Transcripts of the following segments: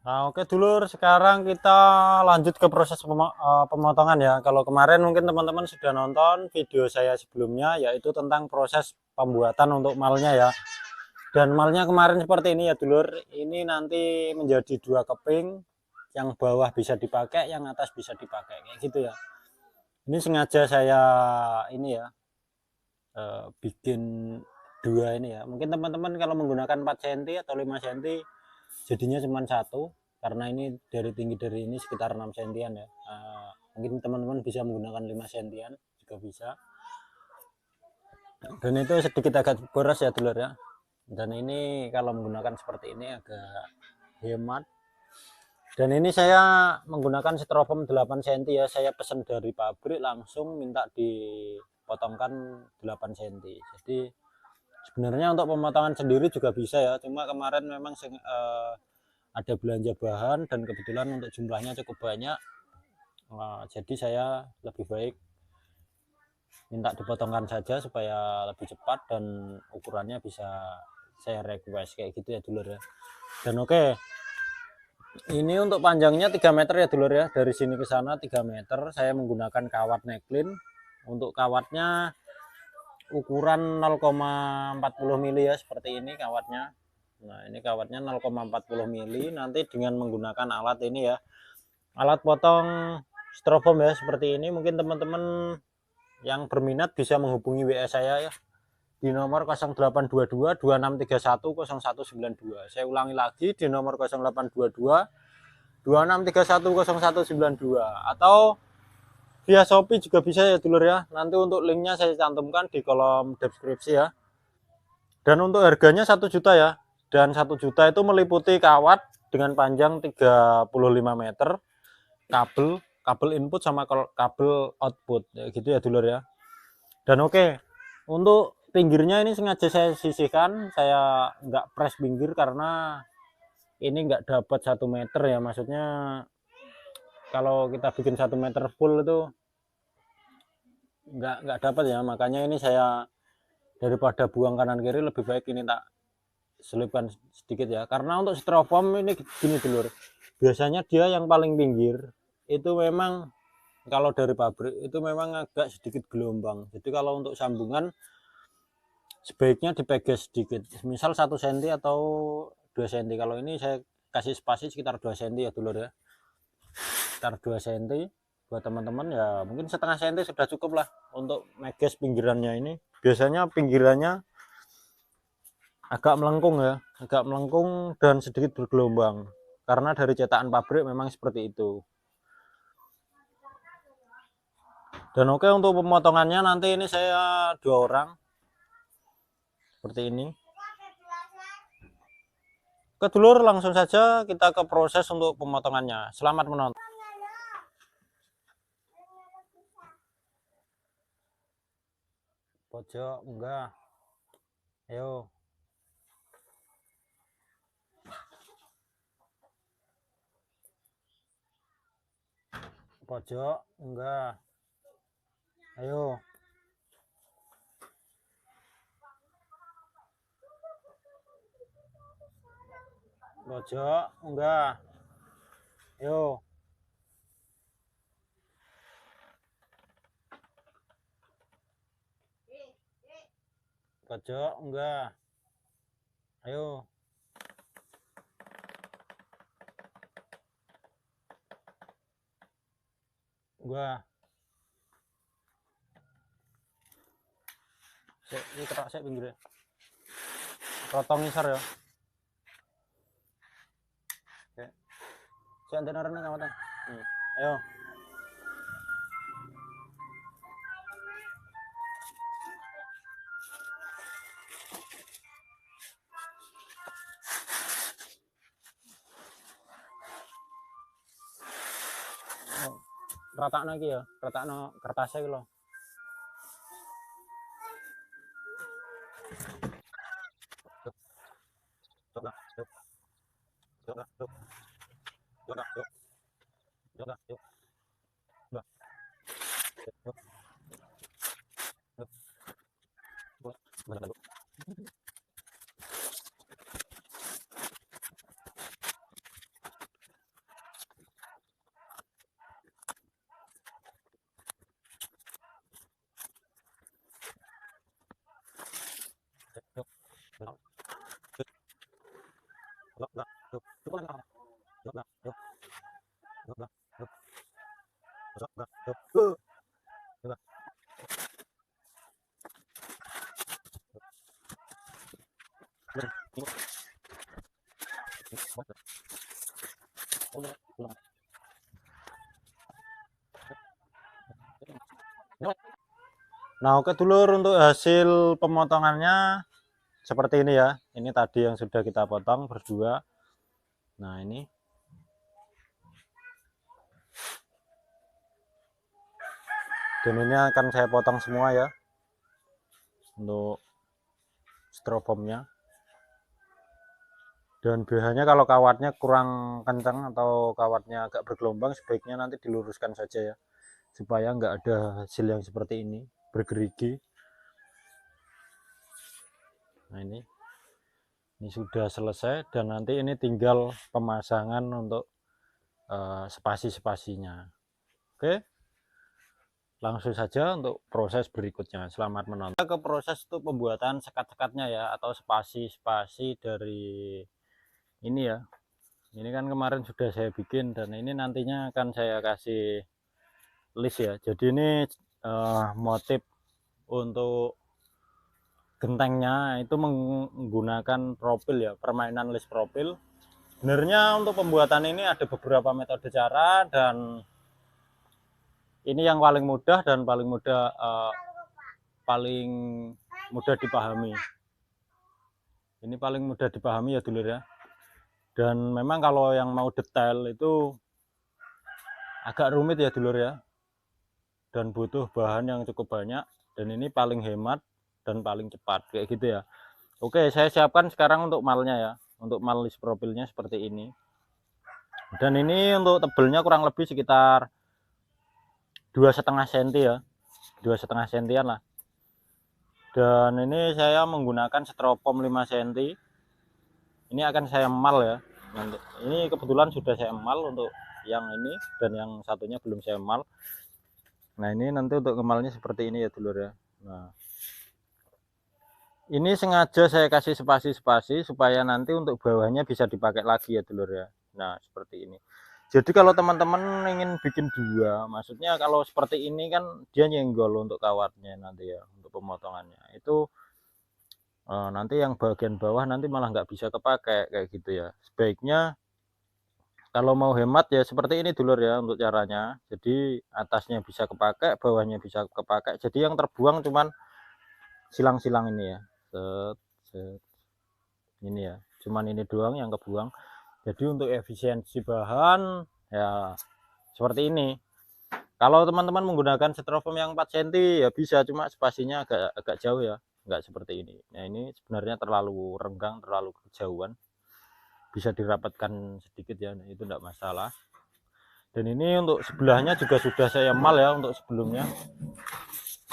Nah, oke dulur, sekarang kita lanjut ke proses pemotongan ya. Kalau kemarin mungkin teman-teman sudah nonton video saya sebelumnya, yaitu tentang proses pembuatan untuk malnya ya. Dan malnya kemarin seperti ini ya dulur. Ini nanti menjadi dua keping, yang bawah bisa dipakai, yang atas bisa dipakai, kayak gitu ya. Ini sengaja saya ini ya, bikin dua ini ya. Mungkin teman-teman kalau menggunakan 4 cm atau 5 cm jadinya cuma satu, karena ini dari tinggi dari ini sekitar 6 cm ya. Mungkin teman-teman bisa menggunakan 5 cm juga bisa. Dan itu sedikit agak boros ya dulur ya. Dan ini kalau menggunakan seperti ini agak hemat. Dan ini saya menggunakan styrofoam 8 cm ya. Saya pesan dari pabrik langsung minta dipotongkan 8 cm. Jadi sebenarnya untuk pemotongan sendiri juga bisa ya. Cuma kemarin memang ada belanja bahan dan kebetulan untuk jumlahnya cukup banyak. Jadi saya lebih baik minta dipotongkan saja supaya lebih cepat dan ukurannya bisa saya request kayak gitu ya dulur ya. Dan oke, ini untuk panjangnya 3 meter ya dulur ya, dari sini ke sana 3 meter. Saya menggunakan kawat neklin. Untuk kawatnya ukuran 0,40 mili ya, seperti ini kawatnya. Nah ini kawatnya 0,40 mili. Nanti dengan menggunakan alat ini ya, alat potong styrofoam ya seperti ini. Mungkin teman-teman yang berminat bisa menghubungi WA saya ya di nomor 0822 2631 0192. Saya ulangi lagi di nomor 0822 2631 0192, atau via Shopee juga bisa ya dulur ya. Nanti untuk linknya saya cantumkan di kolom deskripsi ya. Dan untuk harganya 1 juta ya. Dan 1 juta itu meliputi kawat dengan panjang 35 meter, kabel input sama kabel output ya, gitu ya dulur ya. Dan oke, untuk pinggirnya ini sengaja saya sisihkan, saya nggak press pinggir karena ini nggak dapat 1 meter ya. Maksudnya kalau kita bikin 1 meter full itu nggak dapat ya. Makanya ini saya, daripada buang kanan kiri, lebih baik ini tak selipkan sedikit ya. Karena untuk styrofoam ini gini dulur, biasanya dia yang paling pinggir itu memang kalau dari pabrik itu memang agak sedikit gelombang. Jadi kalau untuk sambungan sebaiknya dipeges sedikit, misal 1 cm atau 2 cm. Kalau ini saya kasih spasi sekitar 2 cm ya dulur ya, sekitar 2 cm. Buat teman-teman ya mungkin setengah cm sudah cukup lah untuk meges pinggirannya. Ini biasanya pinggirannya agak melengkung ya, agak melengkung dan sedikit bergelombang karena dari cetakan pabrik memang seperti itu. Dan oke, untuk pemotongannya nanti ini saya 2 orang seperti ini. Oke dulur, langsung saja kita ke proses untuk pemotongannya. Selamat menonton. Pojok enggak, ayo. Pojok enggak, ayo. Pojok enggak, ayo. Pojok enggak, ayo. Enggak. Ini kerak saya pinggirnya. Potong ngisar ya. Oke. Saya antena renang kawan. Ayo. Oh, ratakno iki ya, ratakno kertasnya iki lho. Nah, oke dulur, untuk hasil pemotongannya seperti ini ya. Ini tadi yang sudah kita potong berdua. Nah, ini. Dan ini akan saya potong semua ya. Untuk styrofoamnya. Dan biasanya kalau kawatnya kurang kencang atau kawatnya agak bergelombang, sebaiknya nanti diluruskan saja ya, supaya nggak ada hasil yang seperti ini bergerigi. Nah, ini sudah selesai, dan nanti ini tinggal pemasangan untuk spasi-spasinya. Oke, langsung saja untuk proses berikutnya. Selamat menonton. Kita ke proses untuk pembuatan sekat-sekatnya ya, atau spasi-spasi dari ini ya. Ini kan kemarin sudah saya bikin, dan ini nantinya akan saya kasih list ya. Jadi ini motif untuk gentengnya itu menggunakan profil ya, permainan list profil. Sebenarnya untuk pembuatan ini ada beberapa metode cara, dan ini yang paling mudah dan paling mudah dipahami. Ini paling mudah dipahami ya dulur ya. Dan memang kalau yang mau detail itu agak rumit ya dulur ya, dan butuh bahan yang cukup banyak, dan ini paling hemat dan paling cepat kayak gitu ya. Oke, saya siapkan sekarang untuk malnya ya, untuk mal list profilnya seperti ini. Dan ini untuk tebelnya kurang lebih sekitar 2,5 cm ya, 2,5 cm lah. Dan ini saya menggunakan styrofoam 5 cm. Ini akan saya mal ya. Nanti ini kebetulan sudah saya mal untuk yang ini, dan yang satunya belum saya mal. Nah, ini nanti untuk kemalnya seperti ini ya dulur ya. Nah, ini sengaja saya kasih spasi-spasi supaya nanti untuk bawahnya bisa dipakai lagi ya dulur ya. Nah, seperti ini. Jadi kalau teman-teman ingin bikin dua, maksudnya kalau seperti ini kan dia nyenggol untuk kawatnya nanti ya, untuk pemotongannya. Itu nanti yang bagian bawah nanti malah nggak bisa kepakai kayak gitu ya. Sebaiknya kalau mau hemat ya seperti ini dulur ya untuk caranya. Jadi atasnya bisa kepakai, bawahnya bisa kepakai. Jadi yang terbuang cuman silang-silang ini ya. Set, set. Ini ya, cuman ini doang yang kebuang. Jadi untuk efisiensi bahan ya seperti ini. Kalau teman-teman menggunakan styrofoam yang 4 cm ya bisa, cuma spasinya agak jauh ya, nggak seperti ini. Nah, ini sebenarnya terlalu renggang, terlalu kejauhan, bisa dirapatkan sedikit ya, nah, itu enggak masalah. Dan ini untuk sebelahnya juga sudah saya mal ya untuk sebelumnya.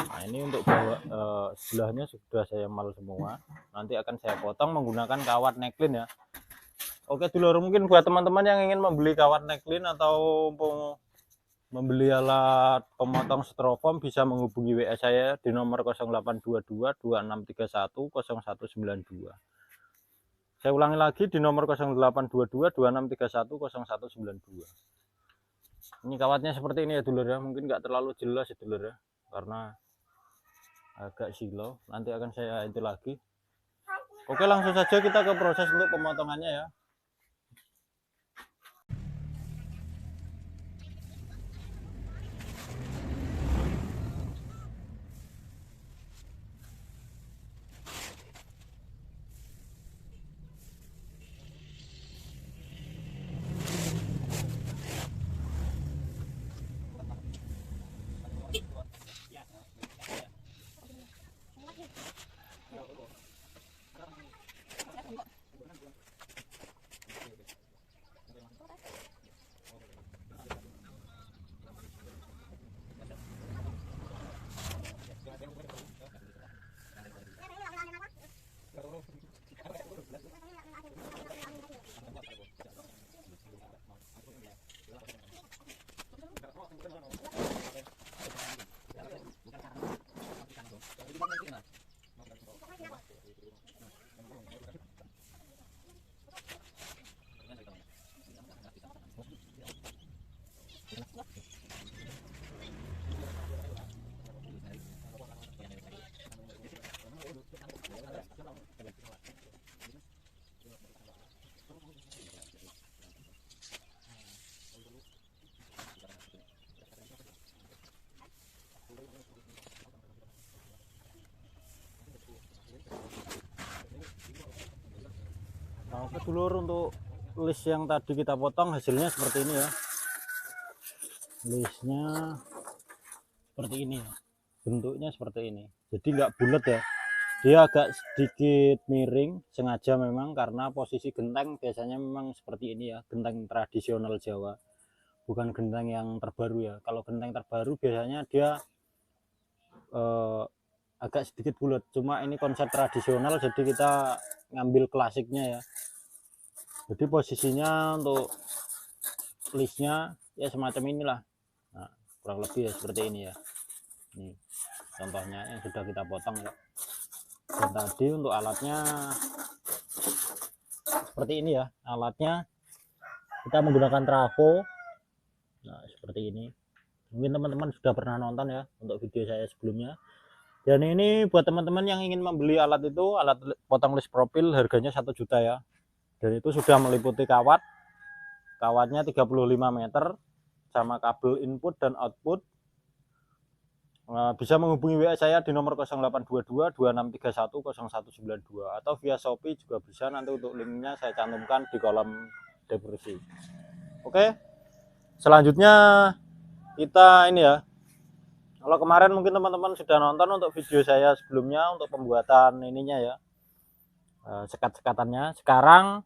Nah, ini untuk bawah sebelahnya sudah saya mal semua. Nanti akan saya potong menggunakan kawat necklin ya. Oke dulur, mungkin buat teman-teman yang ingin membeli kawat necklin atau membeli alat pemotong styrofoam, bisa menghubungi WA saya di nomor 0822 2631 0192. Saya ulangi lagi di nomor 0822 2631 0192. Ini kawatnya seperti ini ya dulur ya, mungkin nggak terlalu jelas ya dulur ya, karena agak silau. Nanti akan saya itu lagi. Oke, langsung saja kita ke proses untuk pemotongannya ya. Dulur, untuk list yang tadi kita potong hasilnya seperti ini ya. Listnya seperti ini ya. Bentuknya seperti ini. Jadi nggak bulat ya. Dia agak sedikit miring sengaja memang karena posisi genteng biasanya memang seperti ini ya. Genteng tradisional Jawa. Bukan genteng yang terbaru ya. Kalau genteng terbaru biasanya dia agak sedikit bulat. Cuma ini konsep tradisional jadi kita ngambil klasiknya ya. Jadi posisinya untuk listnya ya semacam inilah. Nah, kurang lebih ya seperti ini ya. Ini contohnya yang sudah kita potong ya. Dan tadi untuk alatnya seperti ini ya. Alatnya kita menggunakan trafo. Nah, seperti ini. Mungkin teman-teman sudah pernah nonton ya untuk video saya sebelumnya. Dan ini buat teman-teman yang ingin membeli alat itu, alat potong list profil harganya 1 juta ya. Dan itu sudah meliputi kawat. Kawatnya 35 meter sama kabel input dan output. Bisa menghubungi WA saya di nomor 0822 2631 0192 atau via Shopee juga bisa. Nanti untuk linknya saya cantumkan di kolom deskripsi. Oke, selanjutnya kita ini ya. Kalau kemarin mungkin teman-teman sudah nonton untuk video saya sebelumnya untuk pembuatan ininya ya, sekat-sekatannya. Sekarang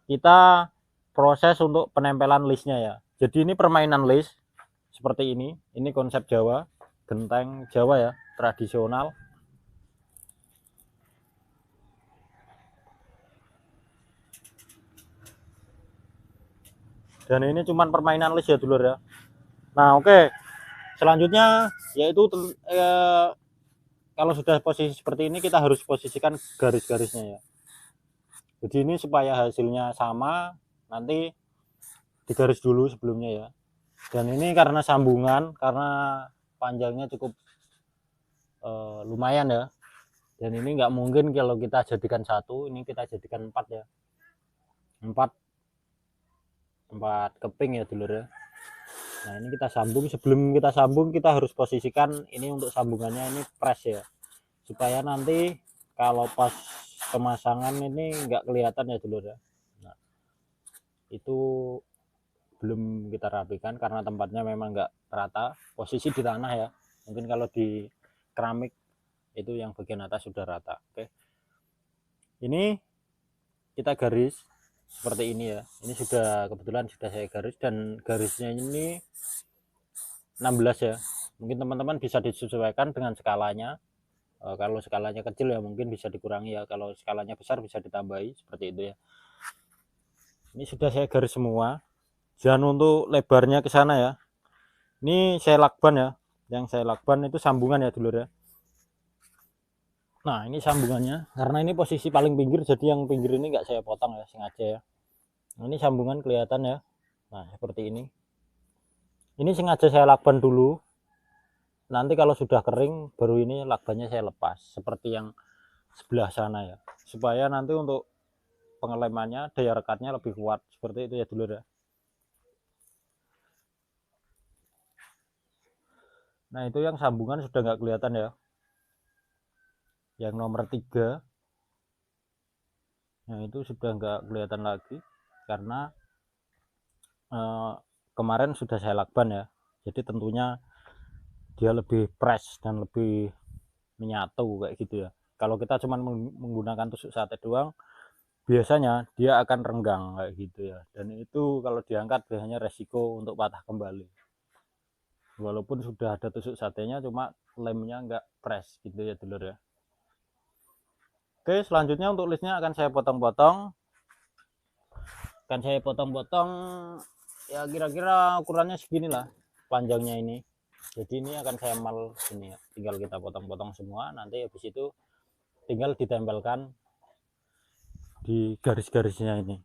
kita proses untuk penempelan listnya ya. Jadi ini permainan list seperti ini. Ini konsep Jawa, genteng Jawa ya, tradisional. Dan ini cuman permainan list ya dulur ya. Nah oke, selanjutnya yaitu kalau sudah posisi seperti ini kita harus posisikan garis-garisnya ya. Jadi ini supaya hasilnya sama, nanti digaris dulu sebelumnya ya. Dan ini karena sambungan, karena panjangnya cukup lumayan ya. Dan ini nggak mungkin kalau kita jadikan satu, ini kita jadikan 4 ya. 4 keping ya dulur ya. Nah ini kita sambung, sebelum kita sambung kita harus posisikan ini untuk sambungannya ini press ya, supaya nanti kalau pas pemasangan ini nggak kelihatan ya dulur ya. Nah, itu belum kita rapikan karena tempatnya memang nggak rata, posisi di tanah ya. Mungkin kalau di keramik itu yang bagian atas sudah rata. Oke, ini kita garis seperti ini ya. Ini sudah kebetulan sudah saya garis dan garisnya ini 16 ya. Mungkin teman-teman bisa disesuaikan dengan skalanya. Kalau skalanya kecil ya mungkin bisa dikurangi ya. Kalau skalanya besar bisa ditambahi seperti itu ya. Ini sudah saya garis semua. Dan untuk lebarnya ke sana ya. Ini saya lakban ya. Yang saya lakban itu sambungan ya dulur ya. Nah ini sambungannya. Karena ini posisi paling pinggir jadi yang pinggir ini nggak saya potong ya sengaja ya. Nah, ini sambungan kelihatan ya. Nah seperti ini. Ini sengaja saya lakban dulu. Nanti kalau sudah kering baru ini lakbannya saya lepas seperti yang sebelah sana ya, supaya nanti untuk pengelemannya daya rekatnya lebih kuat seperti itu ya dulur ya. Nah itu yang sambungan sudah nggak kelihatan ya, yang nomor 3 nah itu sudah nggak kelihatan lagi karena kemarin sudah saya lakban ya, jadi tentunya dia lebih press dan lebih menyatu kayak gitu ya. Kalau kita cuma menggunakan tusuk sate doang biasanya dia akan renggang kayak gitu ya, dan itu kalau diangkat biasanya resiko untuk patah kembali walaupun sudah ada tusuk satenya, cuma lemnya nggak press gitu ya dulur ya. Oke, selanjutnya untuk listnya akan saya potong-potong ya, kira-kira ukurannya segini lah panjangnya ini. Jadi ini akan saya mal ini ya, tinggal kita potong-potong semua, nanti habis itu tinggal ditempelkan di garis-garisnya ini.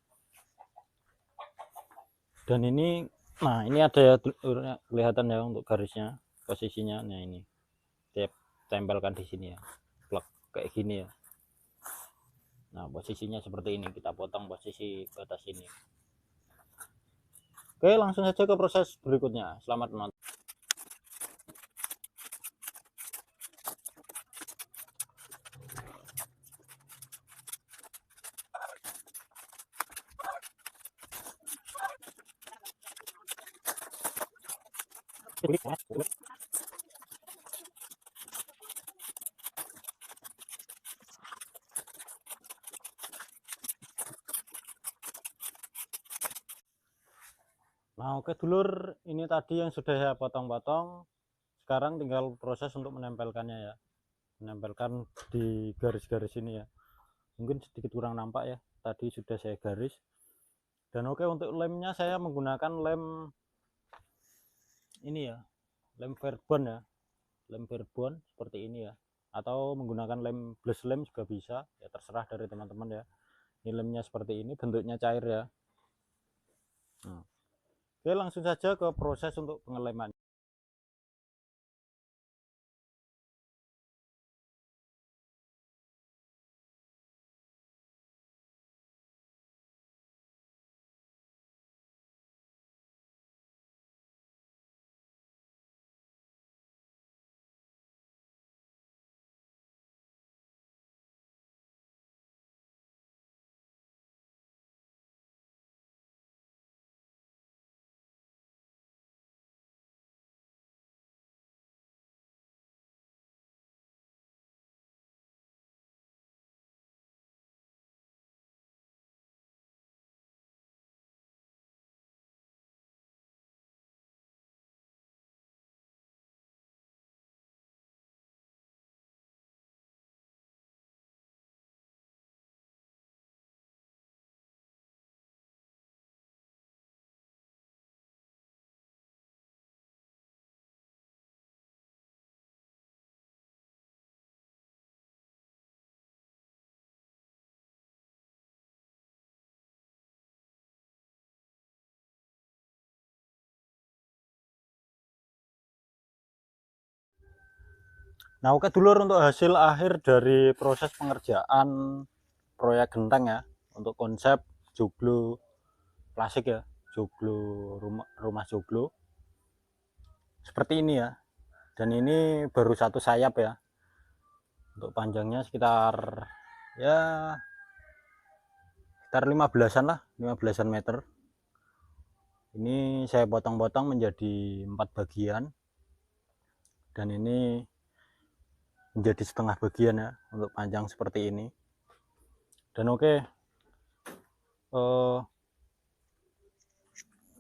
Dan ini, nah ini ada ya kelihatan ya untuk garisnya, posisinya. Nah ini saya tempelkan di sini ya, plek kayak gini ya. Nah posisinya seperti ini, kita potong posisi batas ini. Oke, langsung saja ke proses berikutnya. Selamat menonton. Nah, oke dulur, ini tadi yang sudah saya potong-potong. Sekarang tinggal proses untuk menempelkannya ya. Menempelkan di garis-garis ini ya. Mungkin sedikit kurang nampak ya. Tadi sudah saya garis. Dan oke, untuk lemnya saya menggunakan lem ini ya. Lem Verbon ya. Lem Verbon seperti ini ya. Atau menggunakan lem blush lem juga bisa. Ya terserah dari teman-teman ya. Ini lemnya seperti ini, bentuknya cair ya. Nah. Oke, langsung saja ke proses untuk pengeleman. Nah, oke dulur, untuk hasil akhir dari proses pengerjaan proyek genteng ya, untuk konsep joglo klasik ya, joglo rumah joglo seperti ini ya. Dan ini baru satu sayap ya. Untuk panjangnya sekitar ya sekitar 15-an lah, 15-an meter. Ini saya potong-potong menjadi 4 bagian. Dan ini menjadi setengah bagian ya, untuk panjang seperti ini. Dan oke,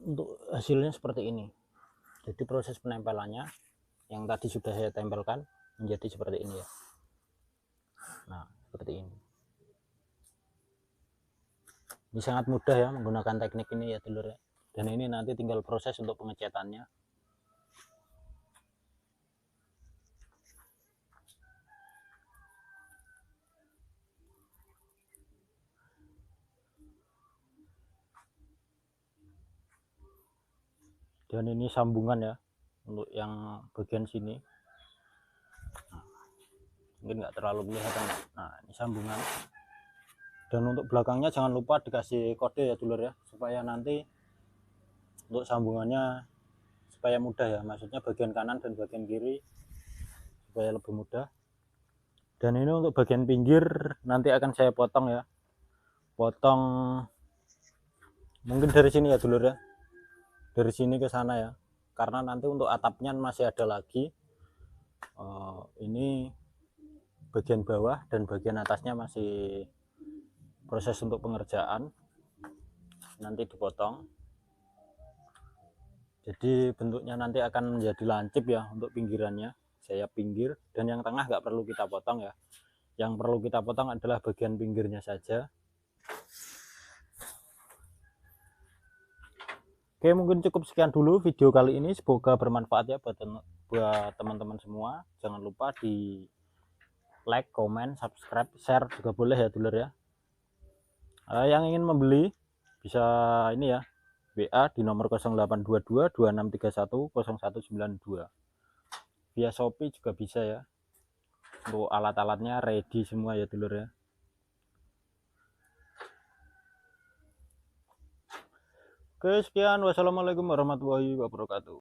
untuk hasilnya seperti ini. Jadi proses penempelannya yang tadi sudah saya tempelkan menjadi seperti ini ya. Nah, seperti ini. Ini sangat mudah ya menggunakan teknik ini ya dulur ya. Dan ini nanti tinggal proses untuk pengecatannya. Dan ini sambungan ya untuk yang bagian sini. Nah, mungkin nggak terlalu kelihatan. Nah, ini sambungan. Dan untuk belakangnya jangan lupa dikasih kode ya dulur ya, supaya nanti untuk sambungannya supaya mudah ya, maksudnya bagian kanan dan bagian kiri supaya lebih mudah. Dan ini untuk bagian pinggir nanti akan saya potong ya, potong mungkin dari sini ya dulur ya, dari sini ke sana ya, karena nanti untuk atapnya masih ada lagi. Ini bagian bawah dan bagian atasnya masih proses untuk pengerjaan, nanti dipotong. Jadi bentuknya nanti akan menjadi lancip ya untuk pinggirannya, saya pinggir. Dan yang tengah nggak perlu kita potong ya, yang perlu kita potong adalah bagian pinggirnya saja. Oke, mungkin cukup sekian dulu video kali ini, semoga bermanfaat ya buat teman-teman semua. Jangan lupa di like, comment, subscribe, share juga boleh ya dulur ya. Yang ingin membeli bisa ini ya, WA di nomor 0822 2631 0192. Via Shopee juga bisa ya. Untuk alat-alatnya ready semua ya dulur ya. Oke, sekian. Wassalamualaikum warahmatullahi wabarakatuh.